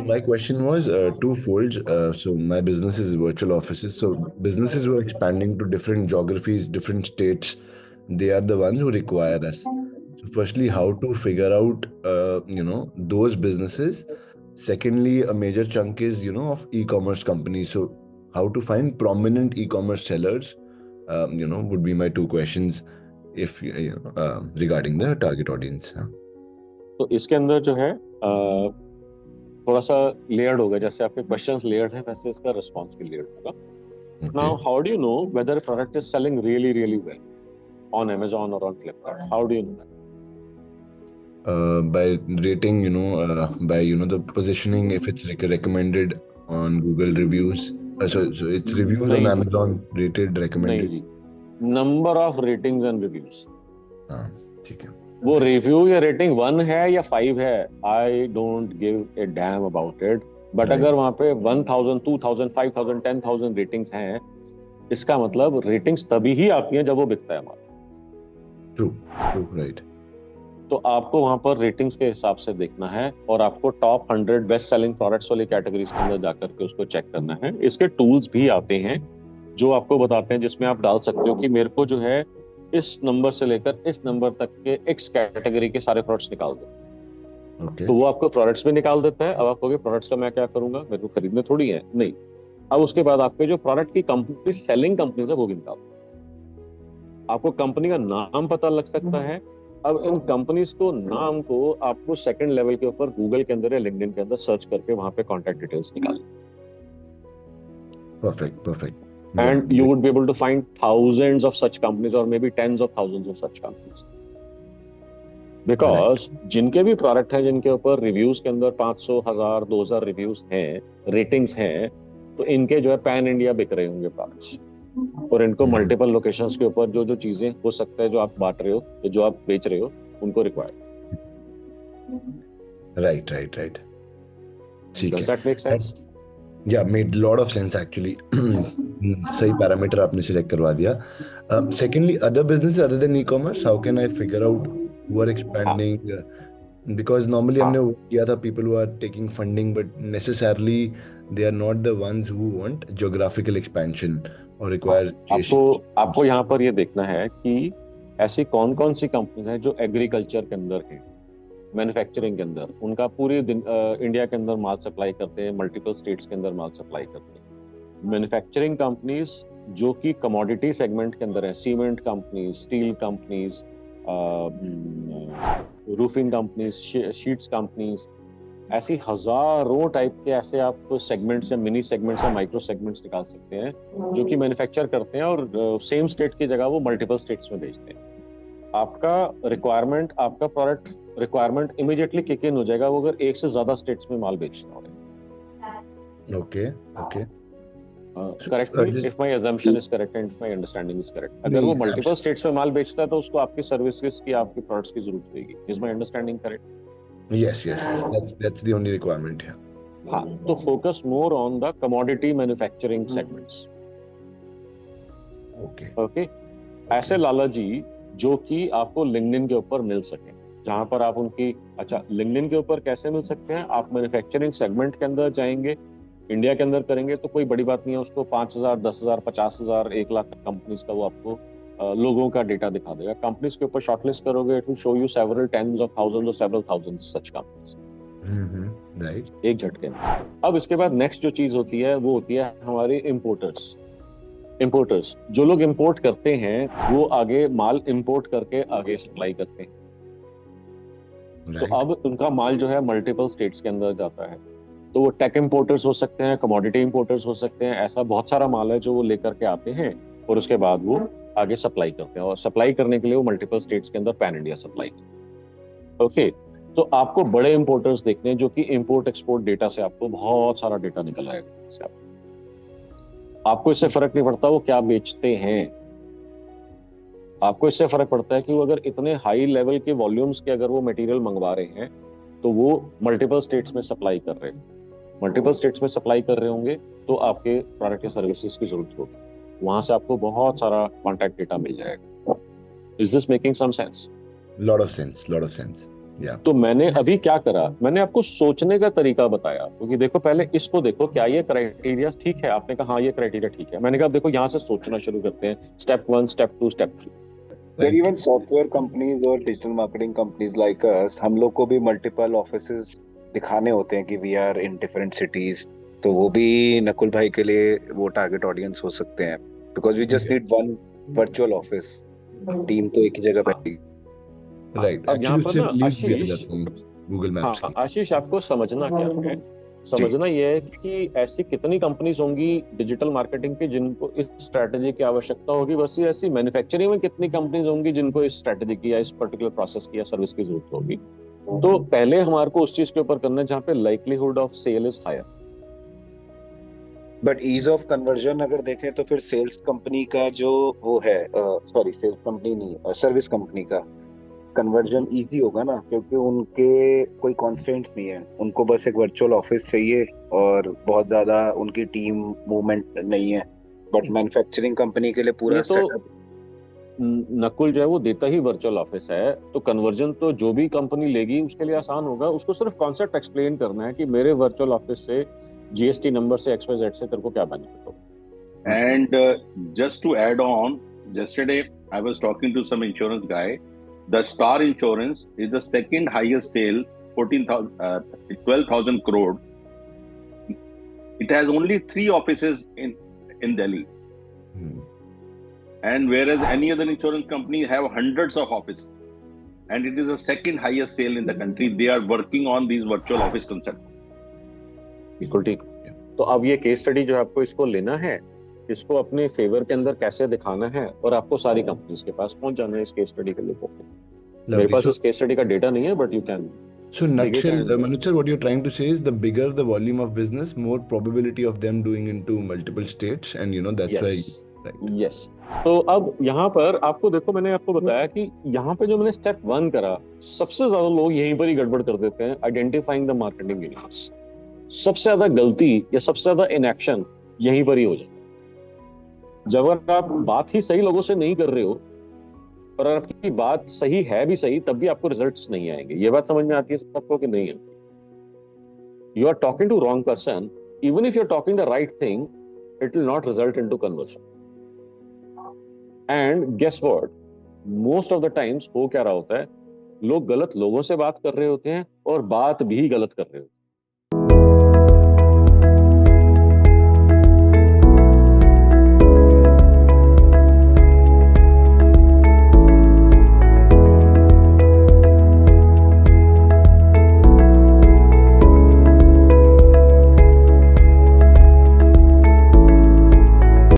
My question was twofold. So my business is virtual offices. So businesses were expanding to different geographies, different states. They are the ones who require us. So firstly, how to figure out, those businesses. Secondly, a major chunk is, of e-commerce companies. So how to find prominent e-commerce sellers, would be my two questions if regarding the target audience. Huh? तो इसके अंदर जो है थोड़ा सा layered होगा, जैसे आपके क्वेश्चंस लेयर्ड है वैसे इसका रिस्पॉन्स भी लेयर्ड होगा. Now Okay. How do you know whether product is selling really really well on Amazon और on Flipkart? How do you know that? By rating, the positioning, if it's recommended on Google reviews. So it's reviews on नहीं जी, Amazon, rated, नहीं recommended. जी. Number of ratings and reviews. हाँ, ठीक है. वो Right. Review या rating 1 है या 5 है, I don't give a damn about it. But Right. अगर वहां पे 1000 2000 5000 10,000 रेटिंग्स हैं, इसका मतलब रेटिंग्स तभी ही आती हैं जब वो बिकता है हमारा. True. True. Right. तो आपको वहां पर रेटिंग्स के हिसाब से देखना है और आपको टॉप 100 बेस्ट सेलिंग प्रोडक्ट्स वाली कैटेगरीज के अंदर जाकर के उसको चेक करना है. इसके टूल्स भी आते हैं जो आपको बताते हैं, जिसमें आप डाल सकते हो कि मेरे को जो है इस नंबर से लेकर इस नंबर तक के एक्स कैटेगरी के सारे प्रोडक्ट्स निकाल दो. Okay. तो वो आपको प्रोडक्ट्स भी निकाल देता है. अब आप कहोगे प्रोडक्ट्स का मैं क्या करूंगा, मेरे को खरीदने थोड़ी है. नहीं, अब उसके बाद आपके जो प्रोडक्ट की कंपनी सेलिंग कंपनीज है वो भी निकाल दो. आपको कंपनी का नाम पता लग सकता है. अब इन कंपनीज को नाम को आपको सेकंड लेवल के ऊपर गूगल के अंदर या लिंक्डइन के अंदर सर्च करके वहां पे कॉन्टैक्ट डिटेल्स निकाल. Perfect. Perfect. And you would be able to find thousands of such companies or maybe tens of thousands of such companies. Because जिनके भी प्रोडक्ट हैं जिनके ऊपर रिव्यूज के अंदर 500 1000 2000 रिव्यूज हैं, रेटिंग्स हैं, तो इनके जो है पैन इंडिया बिक रहे होंगे प्रोडक्ट्स. और इनको मल्टीपल लोकेशंस के ऊपर जो जो चीजें हो सकता है जो आप बांट रहे हो या जो आप बेच रहे हो उनको रिक्वायर्ड. Right. Right. Right. ठीक Does है. that make sense? Yeah, made lot of sense actually. सही पैरामीटर आपने सिलेक्ट करवा दिया. Secondly, other businesses other than e-commerce, how can I figure out who are expanding? Because normally हमने वो किया था, people who are taking funding, but necessarily they are not the ones who want geographical expansion or require आपको यहाँ पर ये देखना है कि ऐसी कौन कौन सी कंपनीज हैं जो एग्रीकल्चर के अंदर हैं, मैन्युफैक्चरिंग के अंदर, उनका पूरे दिन इंडिया के अंदर माल सप्लाई करते हैं, मल्टीपल स्टेट्स के अंदर माल सप्लाई करते हैं. मैन्युफैक्चरिंग कंपनीज जो कि कमोडिटी सेगमेंट के अंदर है, cement companies, steel companies, roofing companies, sheets companies, ऐसी हजारों टाइप के ऐसे आप सेगमेंट्स या मिनी सेगमेंट्स या माइक्रो सेगमेंट्स निकाल सकते हैं जो कि मैन्युफैक्चर करते हैं और सेम स्टेट की जगह वो मल्टीपल स्टेट्स में बेचते हैं. आपका रिक्वायरमेंट, आपका product requirement immediately kick in हो जाएगा वो अगर एक से ज्यादा स्टेट्स में माल बेचना हो. Okay. Okay. Correct me if my assumption is correct and if my understanding is correct. अगर वो मल्टीपल स्टेट्स में माल बेचता है तो उसको आपकी सर्विसेज की, आपकी प्रोडक्ट्स की जरूरत होगी. Is my understanding correct? Yes. That's the only requirement here. हाँ, तो focus more on the commodity manufacturing segments. Okay. ऐसे लाला जी जो कि आपको लिंक्डइन के ऊपर मिल सके, जहां पर आप उनकी, अच्छा लिंक्डइन के ऊपर कैसे मिल सकते हैं? आप मैन्युफैक्चरिंग सेगमेंट के अंदर जाएंगे, इंडिया के अंदर करेंगे तो कोई बड़ी बात नहीं है. उसको 5000 10,000 50,000 1 लाख कंपनीज का वो आपको लोगों का डेटा दिखा देगा. कंपनीज के ऊपर शॉर्टलिस्ट करोगे, it will show you several tens of thousands और several thousands such companies. Right. एक झटके में. अब इसके बाद नेक्स्ट जो चीज होती है वो होती है हमारे इंपोर्टर्स. इंपोर्टर्स जो लोग इंपोर्ट करते हैं वो आगे माल इंपोर्ट करके आगे सप्लाई करते हैं. तो अब उनका माल जो है मल्टीपल स्टेट्स के अंदर जाता है. तो वो टेक इंपोर्टर्स हो सकते हैं, कमोडिटी इंपोर्टर्स हो सकते हैं. ऐसा बहुत सारा माल है जो वो लेकर के आते हैं और उसके बाद वो आगे सप्लाई करते हैं. और सप्लाई करने के लिए वो मल्टीपल स्टेट्स के अंदर पैन इंडिया सप्लाई करते हैं. ओके. तो आपको बड़े इंपोर्टर्स देखने हैं जो कि इंपोर्ट एक्सपोर्ट डेटा से आपको बहुत सारा डेटा निकल आएगा. आपको इससे फर्क नहीं पड़ता वो क्या बेचते हैं. आपको इससे फर्क पड़ता है कि वो अगर इतने हाई लेवल के वॉल्यूम्स के अगर वो मटेरियल मंगवा रहे हैं तो वो मल्टीपल स्टेट्स में सप्लाई कर रहे हैं. मल्टीपल स्टेट्स में सप्लाई कर रहे होंगे तो आपके प्रोडक्ट या सर्विसेज की जरूरत होगी. वहां से आपको बहुत सारा कॉन्टैक्ट डेटा मिल जाएगा. Is this making some sense? Lot of sense. Yeah. तो मैंने अभी क्या करा, मैंने आपको सोचने का तरीका बताया, क्योंकि देखो पहले इसको देखो, क्या ये क्राइटेरिया ठीक है? आपने कहा हाँ ये क्राइटेरिया ठीक है। मैंने कहा देखो यहाँ से सोचना शुरू करते हैं, स्टेप 1, स्टेप 2, स्टेप 3। फिर Right. इवन सॉफ्टवेयर कंपनीज और digital marketing companies like us, हम लोग को भी मल्टीपल ऑफिसेज दिखाने होते हैं कि we are in different cities. तो वो भी नकुल भाई के लिए वो टारगेट ऑडियंस हो सकते हैं, because we just need one virtual office. Team तो एक ही जगह बैठेगी। Right. अब यहाँ Actually, पर उससे ना लीड्स भी आ आशीष, जाते हैं गूगल मैप्स हाँ की। आशीष, आपको समझना क्या है, जी। समझना यह है कि ऐसी कितनी कंपनीज होंगी डिजिटल मार्केटिंग की जिनको इस स्ट्रैटेजी की आवश्यकता होगी, बस ये ऐसी मैन्युफैक्चरिंग में कितनी कंपनीज होंगी जिनको इस स्ट्रैटेजी की या इस पर्टिकुलर प्रोसेस की या सर्विस की जरूरत होगी। तो पहले हमारे को उस चीज के ऊपर करना है जहाँ पे likelihood of sale is higher. But ease of conversion अगर देखें तो फिर सेल्स कंपनी का जो वो है, सॉरी सेल्स कंपनी नहीं, सर्विस कंपनी का कन्वर्जन इजी होगा ना, क्योंकि उनके कोई कॉन्स्टेंट्स नहीं है, उनको बस एक वर्चुअल ऑफिस चाहिए और बहुत ज्यादा उनकी टीम मूवमेंट नहीं है। बट मैन्युफैक्चरिंग कंपनी के लिए पूरा ये तो सेटअप। नकुल जो है वो देता ही वर्चुअल ऑफिस है, तो कन्वर्जन तो जो भी कंपनी लेगी उसके लिए आसान होगा। उसको सिर्फ कॉन्सेप्ट एक्सप्लेन करना है कि मेरे वर्चुअल ऑफिस से जीएसटी नंबर से XYZ से तेरे को क्या बेनिफिट होगा। And just to add on, yesterday I was talking to some insurance guy. The Star Insurance is the second highest sale, 12,000 crore. It has only 3 offices in Delhi. Hmm. And whereas any other insurance company have hundreds of offices. And it is the second highest sale in the country. They are working on these virtual office concept. बिल्कुल ठीक। तो अब ये case study जो है आपको इसको लेना है, इसको अपने फेवर के अंदर कैसे दिखाना है, और आपको सारी कंपनीज के पास पहुंच जाना है इस केस स्टडी के लिए। मेरे Lovely. पास So, इस केस स्टडी का डेटा नहीं है, but you can so dig it nutshell, and Manoj sir, what you're trying to say is the bigger the volume of business, more probability of them doing into multiple states, and that's why. Yes Right. Yes. तो अब यहाँ पर आपको देखो, मैंने आपको बताया कि यहाँ पे जो मैंने स्टेप 1 करा, सबसे ज्यादा लोग यहीं पर ही गड़बड़ कर देते हैं, आइडेंटिफाइंग द मार्केटिंग यूनिवर्स। सबसे ज्यादा गलती या सबसे ज्यादा इनएक्शन यहीं पर ही हो जाता है। जब अगर आप बात ही सही लोगों से नहीं कर रहे हो, और अगर आपकी बात सही है भी सही, तब भी आपको रिजल्ट्स नहीं आएंगे। ये बात समझ में आती है सबको कि नहीं है? You are talking to wrong person, even if you are talking the right thing, it will not result into conversion. And guess what, most of the times हो क्या रहा होता है, लोग गलत लोगों से बात कर रहे होते हैं और बात भी गलत कर रहे होते हैं।